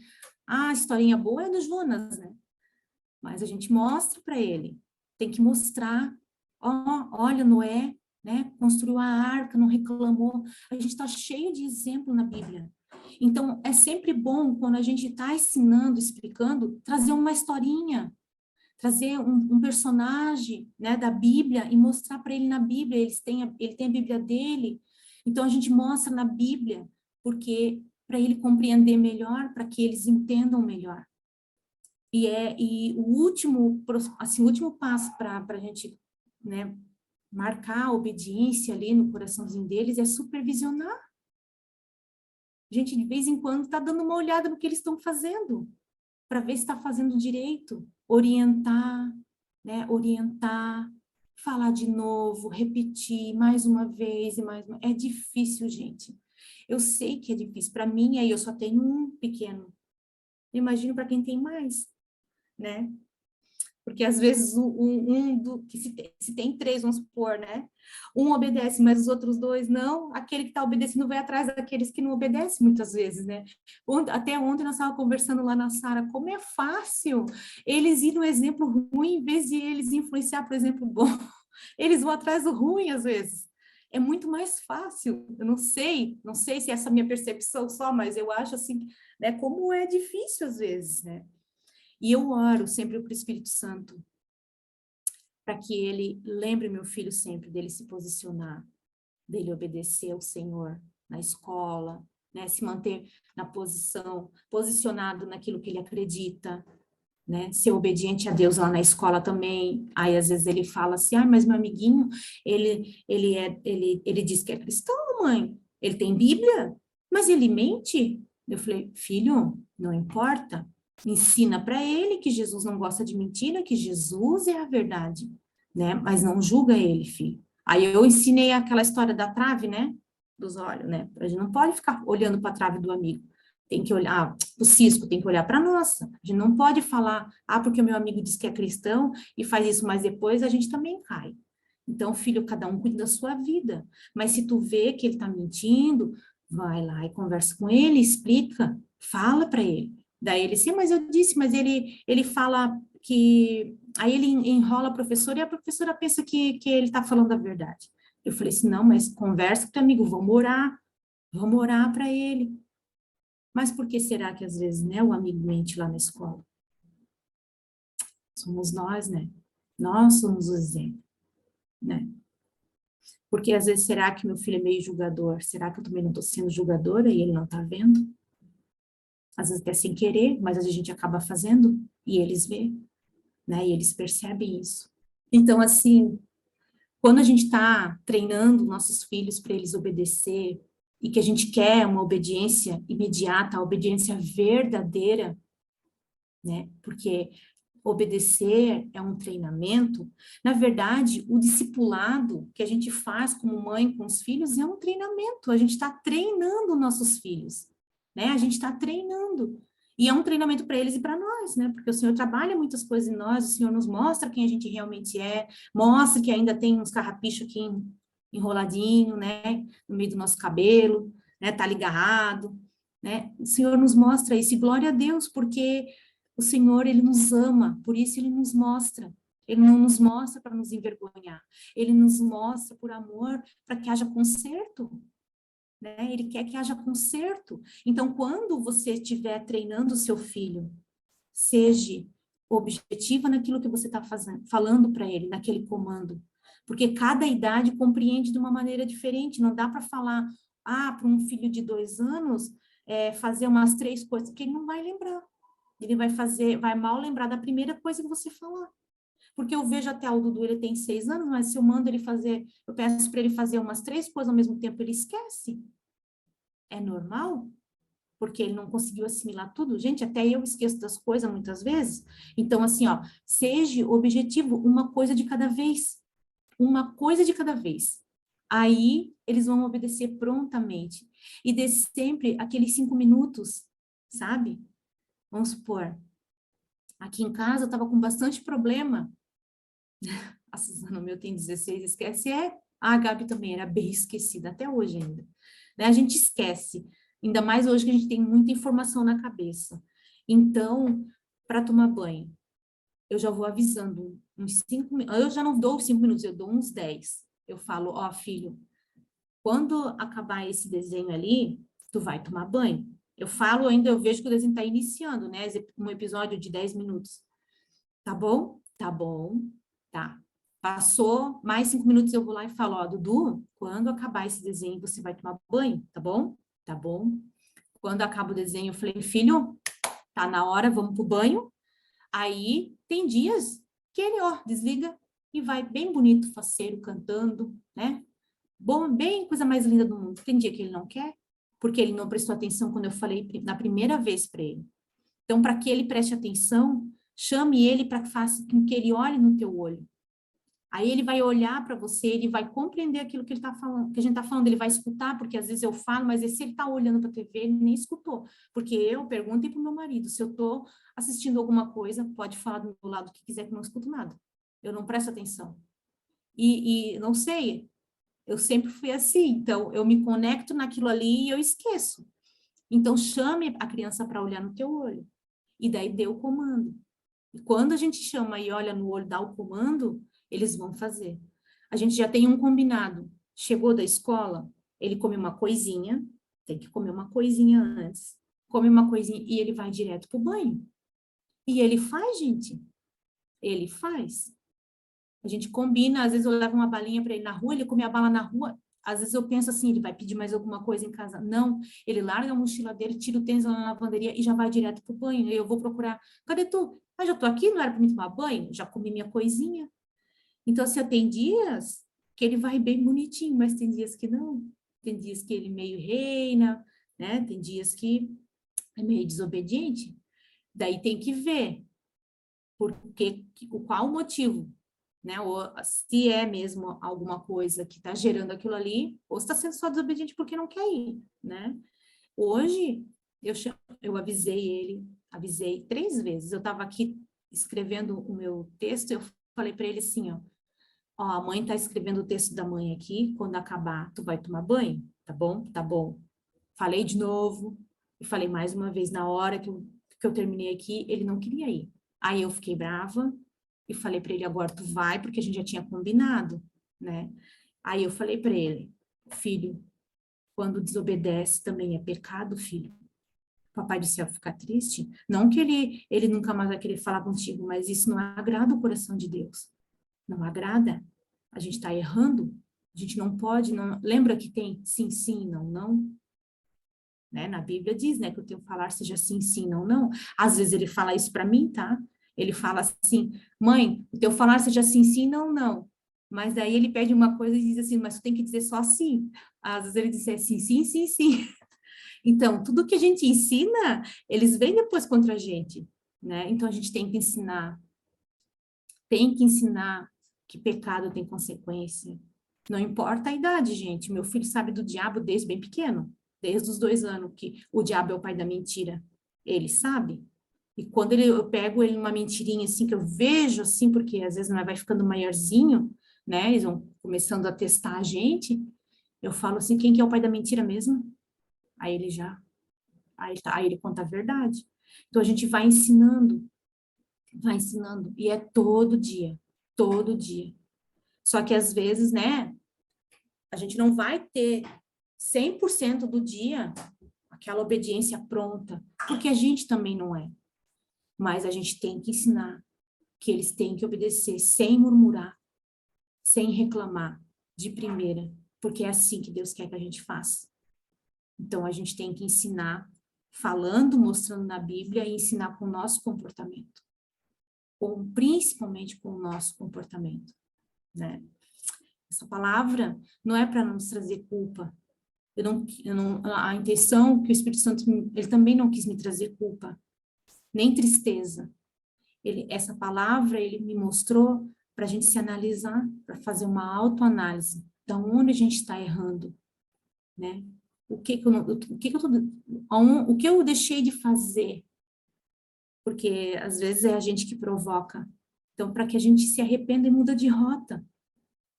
A historinha boa é do Jonas, né? Mas a gente mostra para ele, tem que mostrar, olha, Noé, né, construiu a arca, não reclamou. A gente está cheio de exemplo na Bíblia. Então, é sempre bom, quando a gente está ensinando, explicando, trazer uma historinha, trazer um personagem, né, da Bíblia e mostrar para ele na Bíblia. Ele tem a Bíblia dele, então a gente mostra na Bíblia, porque para ele compreender melhor, para que eles entendam melhor. E o último passo para a gente, né, marcar a obediência ali no coraçãozinho deles é supervisionar. A gente, de vez em quando, está dando uma olhada no que eles estão fazendo, para ver se está fazendo direito, orientar, né, orientar, falar de novo, repetir mais uma vez e mais uma. É difícil, gente. Eu sei que é difícil. Para mim, aí eu só tenho um pequeno. Imagino para quem tem mais, né? Porque às vezes se tem 3, vamos supor, né? Um obedece, mas os outros 2 não. Aquele que está obedecendo vai atrás daqueles que não obedecem muitas vezes, né? Até ontem nós estávamos conversando lá na Sara, como é fácil eles ir no exemplo ruim em vez de eles influenciar para o exemplo bom. Eles vão atrás do ruim às vezes. É muito mais fácil. Eu não sei se essa é a minha percepção só, mas eu acho assim, né? Como é difícil às vezes, né? E eu oro sempre para o Espírito Santo, para que ele lembre meu filho sempre dele se posicionar, dele obedecer ao Senhor na escola, né, se manter na posicionado naquilo que ele acredita, né, ser obediente a Deus lá na escola também. Aí às vezes ele fala assim, mas meu amiguinho, ele diz que é cristão, mãe, ele tem Bíblia, mas ele mente? Eu falei, filho, não importa. Ensina para ele que Jesus não gosta de mentira, que Jesus é a verdade, né? Mas não julga ele, filho. Aí eu ensinei aquela história da trave, né? Dos olhos, né? A gente não pode ficar olhando para a trave do amigo. Tem que olhar, o cisco tem que olhar para a nossa. A gente não pode falar, porque o meu amigo diz que é cristão e faz isso, mas depois a gente também cai. Então, filho, cada um cuida da sua vida. Mas se tu vê que ele está mentindo, vai lá e conversa com ele, explica, fala para ele. Daí ele, sim, mas eu disse, mas ele fala que... Aí ele enrola a professora e a professora pensa que ele está falando a verdade. Eu falei assim, não, mas conversa com teu amigo, vamos orar para ele. Mas por que será que às vezes, né, o amigo mente lá na escola? Somos nós, né? Nós somos o exemplo, né? Porque às vezes, será que meu filho é meio julgador? Será que eu também não estou sendo julgadora e ele não está vendo? Às vezes até sem querer, mas a gente acaba fazendo e eles veem, né? E eles percebem isso. Então, assim, quando a gente está treinando nossos filhos para eles obedecer e que a gente quer uma obediência imediata, a obediência verdadeira, né? Porque obedecer é um treinamento, na verdade, o discipulado que a gente faz como mãe com os filhos é um treinamento, a gente está treinando nossos filhos, né? A gente está treinando. E é um treinamento para eles e para nós, né? Porque o Senhor trabalha muitas coisas em nós, o Senhor nos mostra quem a gente realmente é, mostra que ainda tem uns carrapichos aqui enroladinho, né? No meio do nosso cabelo, né? Tá ligarrado, né? O Senhor nos mostra isso, e glória a Deus, porque o Senhor, Ele nos ama, por isso Ele nos mostra. Ele não nos mostra para nos envergonhar, Ele nos mostra por amor, para que haja conserto, né? Ele quer que haja conserto. Então, quando você estiver treinando o seu filho, seja objetiva naquilo que você está falando para ele, naquele comando. Porque cada idade compreende de uma maneira diferente. Não dá para falar, para um filho de 2 anos, fazer umas 3 coisas, que ele não vai lembrar. Ele vai mal lembrar da primeira coisa que você falar. Porque eu vejo até o Dudu, ele tem 6 anos, mas se eu mando ele fazer, eu peço para ele fazer umas 3 coisas ao mesmo tempo, ele esquece. É normal? Porque ele não conseguiu assimilar tudo. Gente, até eu esqueço das coisas muitas vezes. Então, assim, ó, seja objetivo, uma coisa de cada vez. Uma coisa de cada vez. Aí, eles vão obedecer prontamente. E dê sempre aqueles 5 minutos, sabe? Vamos supor, aqui em casa eu estava com bastante problema. A Suzana, o meu, tem 16, esquece. A Gabi também era bem esquecida, até hoje ainda. Né? A gente esquece. Ainda mais hoje que a gente tem muita informação na cabeça. Então, para tomar banho, eu já vou avisando uns 5 minutos. Eu já não dou 5 minutos, eu dou uns 10. Eu falo, filho, quando acabar esse desenho ali, tu vai tomar banho. Eu falo ainda, eu vejo que o desenho está iniciando, né? Um episódio de 10 minutos. Tá bom? Tá bom. Tá. Passou mais 5 minutos, eu vou lá e falo, Dudu, quando acabar esse desenho, você vai tomar banho, tá bom? Tá bom. Quando acaba o desenho, eu falei, filho, tá na hora, vamos pro banho. Aí, tem dias que ele, desliga e vai bem bonito, faceiro, cantando, né? Bom, bem coisa mais linda do mundo. Tem dia que ele não quer, porque ele não prestou atenção quando eu falei na primeira vez para ele. Então, para que ele preste atenção, chame ele para que ele olhe no teu olho. Aí ele vai olhar para você, ele vai compreender aquilo que ele tá falando, que a gente está falando, ele vai escutar, porque às vezes eu falo, mas se ele está olhando para a TV, ele nem escutou. Porque eu perguntei para o meu marido, se eu estou assistindo alguma coisa, pode falar do meu lado o que quiser, que eu não escuto nada. Eu não presto atenção. E não sei, eu sempre fui assim, então eu me conecto naquilo ali e eu esqueço. Então chame a criança para olhar no teu olho. E daí dê o comando. E quando a gente chama e olha no olho, dá o comando, eles vão fazer. A gente já tem um combinado. Chegou da escola, ele come uma coisinha, tem que comer uma coisinha antes. Come uma coisinha e ele vai direto pro banho. E ele faz, gente. Ele faz. A gente combina, às vezes eu levo uma balinha para ele na rua, ele come a bala na rua. Às vezes eu penso assim, ele vai pedir mais alguma coisa em casa. Não, ele larga a mochila dele, tira o tênis lá na lavanderia e já vai direto pro banho. Eu vou procurar, cadê tu? Já tô aqui, não era para me tomar banho? Já comi minha coisinha. Então, assim, tem dias que ele vai bem bonitinho, mas tem dias que não. Tem dias que ele meio reina, né? Tem dias que é meio desobediente. Daí tem que ver qual o motivo, né? Ou se é mesmo alguma coisa que está gerando aquilo ali, ou se está sendo só desobediente porque não quer ir, né? Hoje, eu avisei 3 vezes. Eu estava aqui escrevendo o meu texto, eu falei para ele assim, a mãe está escrevendo o texto da mãe aqui, quando acabar, tu vai tomar banho, tá bom? Tá bom. Falei de novo, e falei mais uma vez, na hora que eu terminei aqui, ele não queria ir. Aí eu fiquei brava, e falei para ele, agora tu vai, porque a gente já tinha combinado, né? Aí eu falei para ele, filho, quando desobedece também é pecado, filho. Papai do céu fica triste. Não que ele nunca mais vai querer falar contigo, mas isso não agrada o coração de Deus. Não agrada. A gente está errando. A gente não pode, não. Lembra que tem sim, sim, não, não? Né? Na Bíblia diz, né, que o teu falar seja sim, sim, não, não. Às vezes ele fala isso para mim, tá? Ele fala assim, mãe, o teu falar seja sim, sim, não, não. Mas daí ele pede uma coisa e diz assim, mas tu tem que dizer só sim. Às vezes ele diz sim, sim, sim, sim. Então, tudo que a gente ensina, eles vêm depois contra a gente, né? Então, a gente tem que ensinar Tem que ensinar que pecado tem consequência. Não importa a idade, gente. Meu filho sabe do diabo desde bem pequeno. Desde os 2 anos, que o diabo é o pai da mentira. Ele sabe. E quando eu pego ele numa mentirinha, assim, que eu vejo, assim, porque às vezes vai ficando maiorzinho, né? Eles vão começando a testar a gente. Eu falo assim, quem que é o pai da mentira mesmo? Aí ele já... Aí ele conta a verdade. Então, a gente vai ensinando. E é todo dia. Todo dia. Só que às vezes, né, a gente não vai ter 100% do dia aquela obediência pronta, porque a gente também não é. Mas a gente tem que ensinar que eles têm que obedecer sem murmurar, sem reclamar, de primeira, porque é assim que Deus quer que a gente faça. Então a gente tem que ensinar falando, mostrando na Bíblia e ensinar com o nosso comportamento, principalmente com o nosso comportamento, né? Essa palavra não é para nos trazer culpa. A intenção que o Espírito Santo, ele também não quis me trazer culpa, nem tristeza. Essa palavra, ele me mostrou para a gente se analisar, para fazer uma autoanálise, da onde a gente está errando, né? O que eu deixei de fazer? Porque às vezes é a gente que provoca. Então, para que a gente se arrependa e muda de rota,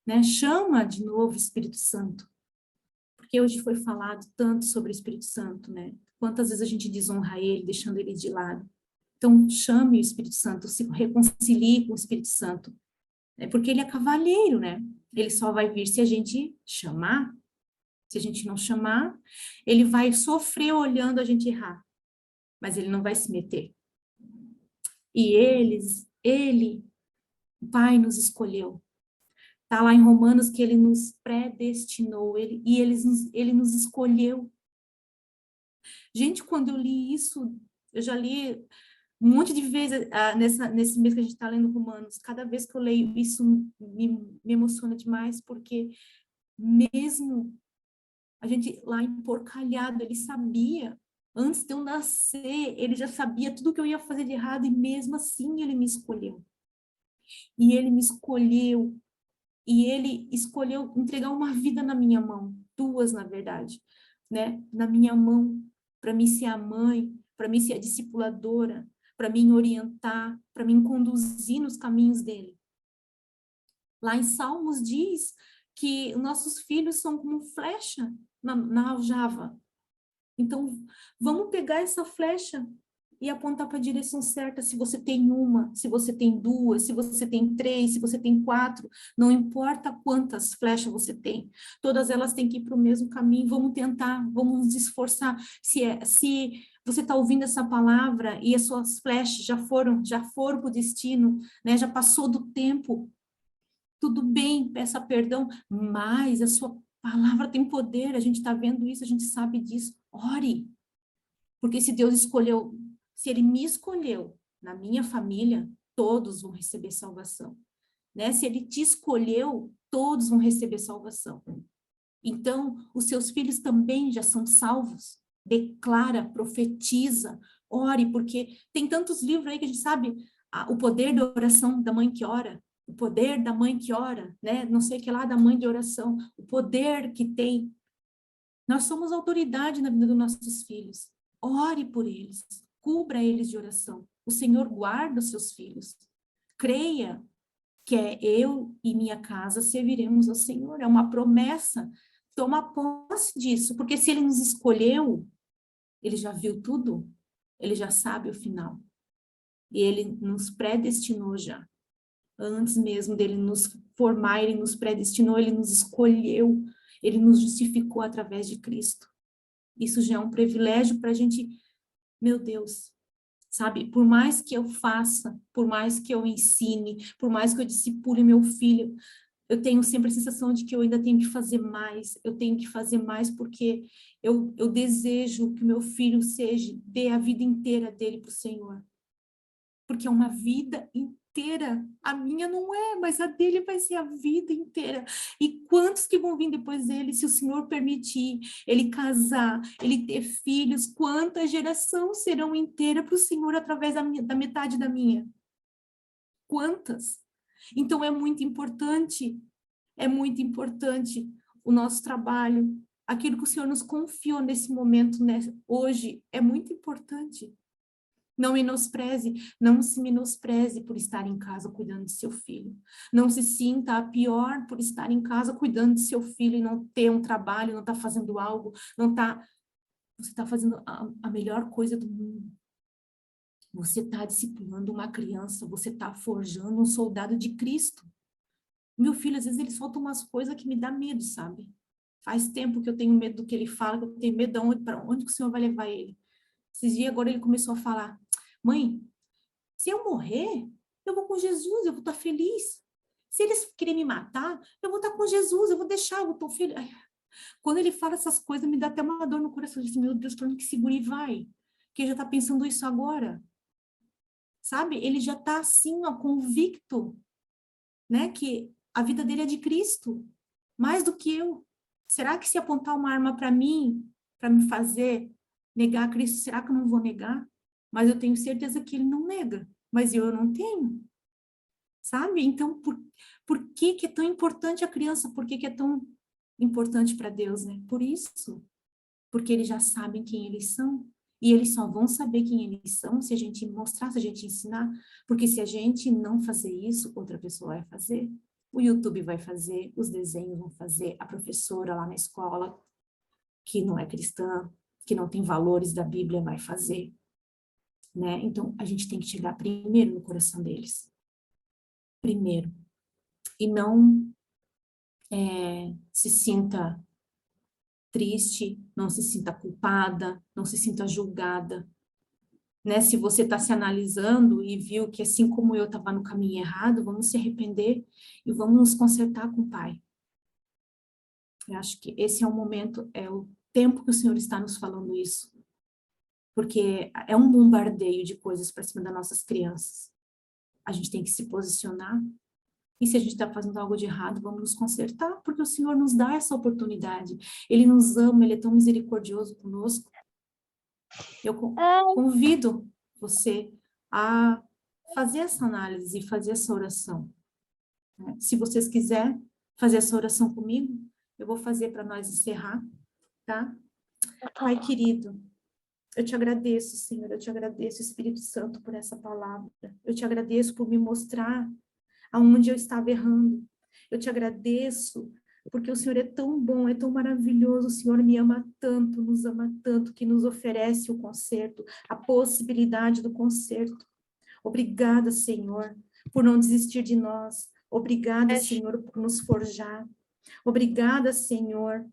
né? Chama de novo o Espírito Santo. Porque hoje foi falado tanto sobre o Espírito Santo, né? Quantas vezes a gente desonra ele, deixando ele de lado. Então, chame o Espírito Santo, se reconcilie com o Espírito Santo. Né? Porque ele é cavalheiro, né? Ele só vai vir se a gente chamar. Se a gente não chamar, ele vai sofrer olhando a gente errar. Mas ele não vai se meter. E o Pai nos escolheu. Está lá em Romanos que ele nos predestinou, ele nos escolheu. Gente, quando eu li isso, eu já li um monte de vezes nesse mês que a gente está lendo Romanos. Cada vez que eu leio isso, me emociona demais, porque mesmo a gente lá emporcalhado, ele sabia, antes de eu nascer, ele já sabia tudo que eu ia fazer de errado, e mesmo assim ele me escolheu. E ele me escolheu. E ele escolheu entregar uma vida na minha mão, 2, na verdade, né? Na minha mão, para mim ser a mãe, para mim ser a discipuladora, para mim orientar, para mim conduzir nos caminhos dele. Lá em Salmos diz que nossos filhos são como flecha na aljava. Então, vamos pegar essa flecha e apontar para a direção certa. Se você tem uma, se você tem 2, se você tem 3, se você tem 4, não importa quantas flechas você tem, todas elas têm que ir para o mesmo caminho. Vamos tentar, vamos nos esforçar. Se você está ouvindo essa palavra e as suas flechas já foram para o destino, né? Já passou do tempo, tudo bem, peça perdão, mas a sua palavra tem poder, a gente está vendo isso, a gente sabe disso. Ore, porque se Deus escolheu, se Ele me escolheu na minha família, todos vão receber salvação, né? Se Ele te escolheu, todos vão receber salvação. Então, os seus filhos também já são salvos. Declara, profetiza, ore, porque tem tantos livros aí que a gente sabe o poder da oração da mãe que ora, o poder da mãe que ora, né? Não sei o que lá da mãe de oração, o poder que tem. Nós somos autoridade na vida dos nossos filhos. Ore por eles, cubra eles de oração. O Senhor guarda os seus filhos. Creia que eu e minha casa serviremos ao Senhor. É uma promessa. Toma posse disso, porque se Ele nos escolheu, Ele já viu tudo, Ele já sabe o final. E Ele nos predestinou já. Antes mesmo dele nos formar, Ele nos predestinou, Ele nos escolheu, Ele nos justificou através de Cristo. Isso já é um privilégio para a gente, meu Deus, sabe? Por mais que eu faça, por mais que eu ensine, por mais que eu discipule meu filho, eu tenho sempre a sensação de que eu ainda tenho que fazer mais, eu tenho que fazer mais porque eu desejo que meu filho dê a vida inteira dele para o Senhor. Porque é uma vida inteira. A minha não é, mas a dele vai ser a vida inteira. E quantos que vão vir depois dele, se o Senhor permitir, ele casar, ele ter filhos, quantas gerações serão inteiras para o Senhor através da metade da minha? Quantas? Então é muito importante o nosso trabalho, aquilo que o Senhor nos confiou nesse momento, né, hoje, é muito importante. Não se menospreze por estar em casa cuidando de seu filho. Não se sinta a pior por estar em casa cuidando de seu filho e não ter um trabalho, não estar fazendo algo, você está fazendo a melhor coisa do mundo. Você está discipulando uma criança, você está forjando um soldado de Cristo. Meu filho, às vezes ele solta umas coisas que me dá medo, sabe? Faz tempo que eu tenho medo do que ele fala, que eu tenho medo para onde que o Senhor vai levar ele. Esses dias agora ele começou a falar: mãe, se eu morrer, eu vou com Jesus, eu vou estar feliz. Se eles querem me matar, eu vou estar com Jesus, eu vou deixar, eu estou feliz. Quando ele fala essas coisas, me dá até uma dor no coração. Eu disse, meu Deus, para onde que esse guri vai? Que ele já está pensando isso agora. Sabe? Ele já está assim, ó, convicto, né? Que a vida dele é de Cristo, mais do que eu. Será que se apontar uma arma para mim, para me fazer negar Cristo, será que eu não vou negar? Mas eu tenho certeza que ele não nega, mas eu não tenho. Sabe? Então, por que que é tão importante a criança? Por que que é tão importante para Deus, né? Por isso. Porque eles já sabem quem eles são. E eles só vão saber quem eles são se a gente mostrar, se a gente ensinar. Porque se a gente não fazer isso, outra pessoa vai fazer. O YouTube vai fazer, os desenhos vão fazer, a professora lá na escola, que não é cristã, que não tem valores da Bíblia, vai fazer. Né? Então, a gente tem que chegar primeiro no coração deles. Primeiro. E não se sinta triste, não se sinta culpada, não se sinta julgada. Né? Se você está se analisando e viu que assim como eu estava no caminho errado, vamos se arrepender e vamos nos consertar com o Pai. Eu acho que esse é o momento, é o tempo que o Senhor está nos falando isso. Porque é um bombardeio de coisas para cima das nossas crianças. A gente tem que se posicionar. E se a gente está fazendo algo de errado, vamos nos consertar, porque o Senhor nos dá essa oportunidade. Ele nos ama, Ele é tão misericordioso conosco. Eu convido você a fazer essa análise e fazer essa oração. Se vocês quiserem fazer essa oração comigo, eu vou fazer para nós encerrar, tá? Pai querido, eu te agradeço, Senhor, eu te agradeço, Espírito Santo, por essa palavra. Eu te agradeço por me mostrar aonde eu estava errando. Eu te agradeço porque o Senhor é tão bom, é tão maravilhoso, o Senhor me ama tanto, nos ama tanto, que nos oferece o conserto, a possibilidade do conserto. Obrigada, Senhor, por não desistir de nós. Obrigada, Senhor, por nos forjar. Obrigada, Senhor,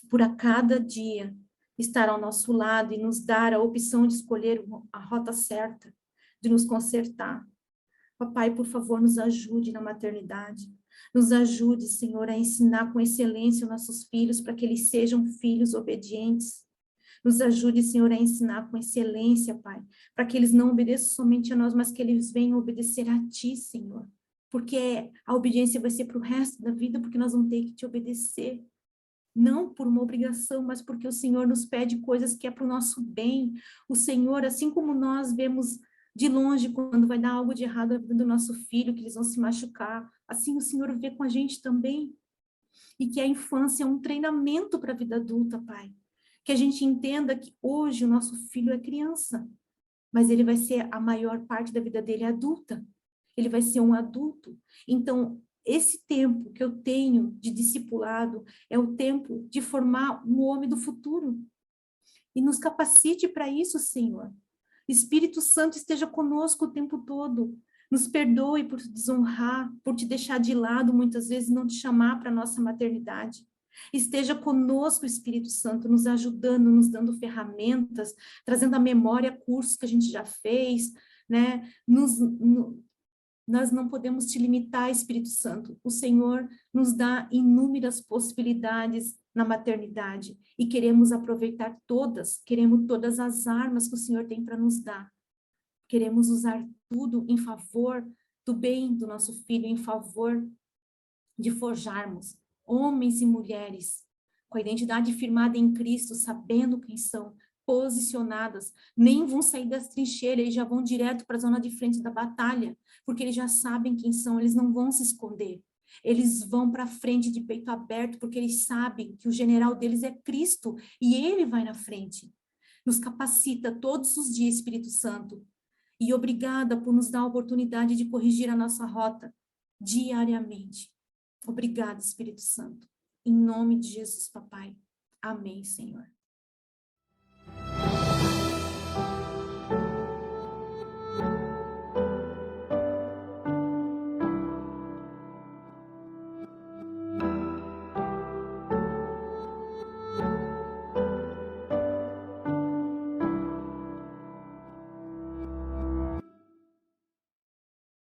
por a cada dia estar ao nosso lado e nos dar a opção de escolher a rota certa, de nos consertar. Papai, por favor, nos ajude na maternidade. Nos ajude, Senhor, a ensinar com excelência os nossos filhos para que eles sejam filhos obedientes. Nos ajude, Senhor, a ensinar com excelência, Pai, para que eles não obedeçam somente a nós, mas que eles venham obedecer a Ti, Senhor. Porque a obediência vai ser para o resto da vida, porque nós vamos ter que Te obedecer. Não por uma obrigação, mas porque o Senhor nos pede coisas que é para o nosso bem. O Senhor, assim como nós vemos de longe quando vai dar algo de errado na vida do nosso filho, que eles vão se machucar, assim o Senhor vê com a gente também. E que a infância é um treinamento para a vida adulta, Pai. Que a gente entenda que hoje o nosso filho é criança, mas ele vai ser a maior parte da vida dele adulta. Ele vai ser um adulto. Então, esse tempo que eu tenho de discipulado é o tempo de formar um homem do futuro. E nos capacite para isso, Senhor. Espírito Santo esteja conosco o tempo todo. Nos perdoe por te desonrar, por te deixar de lado, muitas vezes não te chamar para a nossa maternidade. Esteja conosco, Espírito Santo, nos ajudando, nos dando ferramentas, trazendo à memória cursos que a gente já fez, né? Nós não podemos te limitar, Espírito Santo. O Senhor nos dá inúmeras possibilidades na maternidade e queremos aproveitar todas, queremos todas as armas que o Senhor tem para nos dar. Queremos usar tudo em favor do bem do nosso filho, em favor de forjarmos homens e mulheres com a identidade firmada em Cristo, sabendo quem são, posicionadas, nem vão sair das trincheiras, eles já vão direto para a zona de frente da batalha, porque eles já sabem quem são, eles não vão se esconder. Eles vão para frente de peito aberto, porque eles sabem que o general deles é Cristo, e ele vai na frente. Nos capacita todos os dias, Espírito Santo. E obrigada por nos dar a oportunidade de corrigir a nossa rota diariamente. Obrigada, Espírito Santo. Em nome de Jesus, papai. Amém, Senhor.